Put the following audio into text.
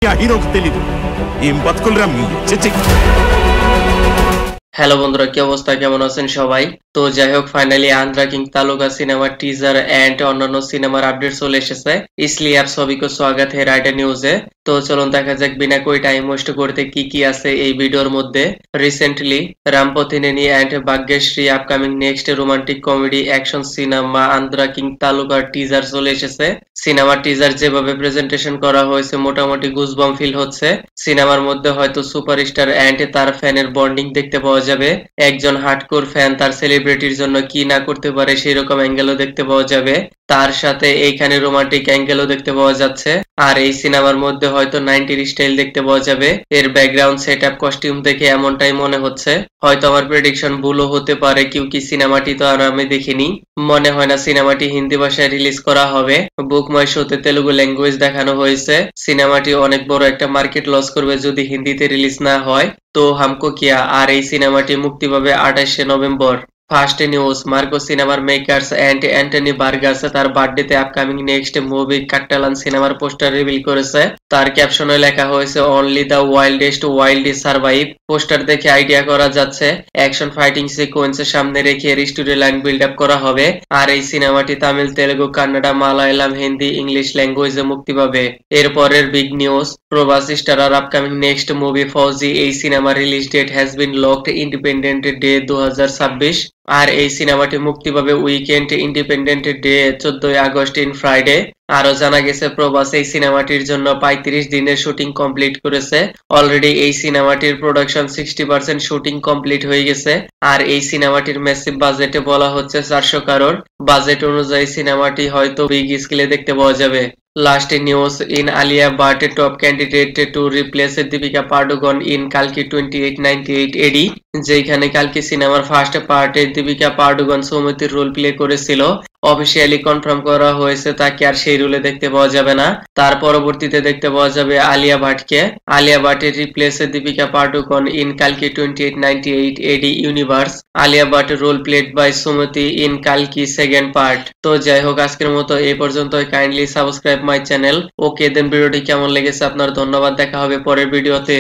क्या हीरो तेलिबु ইম্পাতকুলরা চিচি। হ্যালো বন্ধুরা, কি অবস্থা, কেমন আছেন সবাই? তো যাই হোক, ফাইনালি आंध्रा किंग तालुका सिनेमार टीजर एंड অন্যান্য সিনেমার আপডেট চলে এসেছে। इसलिए आप सभी को स्वागत है राइटर न्यूज़ে। তো চলুন দেখা যাক বিনা কোই টাইম ওয়েস্ট করতে কি আছে এই ভিডিওর মধ্যে। Recently রামপথিনেনি and Bhagyashree upcoming next romantic comedy action cinema Andhra king तालुकार teaser চলে এসেছে। সিনেমার টিজার যেভাবে প্রেজেন্টেশন করা হয়েছে মোটামুটি গুজবাম ফিল হচ্ছে। সিনেমার মধ্যে হয়তো সুপারস্টার এন্ড তার ফ্যানের বন্ডিং দেখতে পাওয়া যাবে। একজন হার্ডকোর ফ্যান তার সেলিব্রিটির জন্য কি না করতে পারে সেই রকম অ্যাঙ্গেলও দেখতে পাওয়া যাবে। তার সাথে এইখানে রোমান্টিক অ্যাঙ্গেলও দেখতে পাওয়া যাচ্ছে। আর এই সিনেমার মধ্যে হয়তো 90s স্টাইল দেখতে পাওয়া যাবে। এর ব্যাকগ্রাউন্ড সেটআপ কস্টিউম দেখে এমনটাই মনে হচ্ছে। হয়তো আমার প্রেডিকশন ভুলও হতে পারে, কিউকি সিনেমাটি তো আর আমি দেখিনি। মনে হয় না সিনেমাটি হিন্দি ভাষায় রিলিজ করা হবে। বুক মাই শোতে তেলুগু ল্যাঙ্গুয়েজ দেখানো হয়েছে। সিনেমাটি অনেক বড় একটা মার্কেট লস করবে যদি হিন্দিতে রিলিজ না হয়। তো হামকো কিয়া। আর এই সিনেমাটি মুক্তি পাবে 28শে নভেম্বর। ফার্স্ট নিউজ, মার্কো সিনেমার মেকার্স এন্ড অ্যান্টনি বার্গাস তার বার্থডেতে আপকামিং নেক্সট মুভি কাট্টালান সিনেমার পোস্টার রিভিল করেছে। তার ক্যাপশনে লেখা হয়েছে only the wildest wild survive. Poster দেখে আইডিয়া করা যাচ্ছে অ্যাকশন ফাইটিং সিকোয়েন্সের সামনে রেখে স্টোরি লাইন বিল্ড আপ করা হবে। আর এই সিনেমাটি তামিল, তেলুগু, কান্নাডা, মালায়ালাম, হিন্দি, ইংলিশ ল্যাঙ্গুয়েজে মুক্তি পাবে। এরপরের big news, Prabhas starrer upcoming next movie Fauji এই সিনেমার release date has been locked independent day 2026। আর এই সিনেমাটি মুক্তি পাবে weekend independent day 14 August in Friday. আরো জানা গেছে প্রবাস এই সিনেমাটির জন্য 35 দিনের শুটিং কমপ্লিট করেছে। অলরেডি এই সিনেমাটির প্রোডাকশন 60% শুটিং কমপ্লিট হয়ে গেছে। আর এই সিনেমাটির ম্যাসিভ বাজেটে বলা হচ্ছে 400 কারোর। বাজেট অনুযায়ী সিনেমাটি হয়তো বিগ স্কেলে দেখতে পাওয়া যাবে। Last news in Alia Bhatt top candidate to replace Deepika Padukone in Kalki 2898 AD। যেখানে কালকি সিনেমার ফার্স্ট পার্টে দীপিকা পাডুকোন সৌমিত্রীর রোল প্লে করেছিল। অফিসিয়ালি কনফার্ম করা হয়েছে তাকে আর সেই রোলে দেখতে পাওয়া যাবে না। তার পরবর্তীতে দেখতে পাওয়া যাবে আলিয়া ভাটকে। আলিয়া ভাটের রিপ্লেসে দীপিকা পাডুকোন ইন কালকি 2898 AD universe. Alia Bhatt role played by Sumathi in কালকি সেকেন্ড পার্ট। তো যাই হোক, আজকের মতো এই পর্যন্তই। Kindly subscribe my channel. Okay then, ভিডিওটি কেমন লেগেছে আপনার ধন্যবাদ। দেখা হবে পরের ভিডিওতে।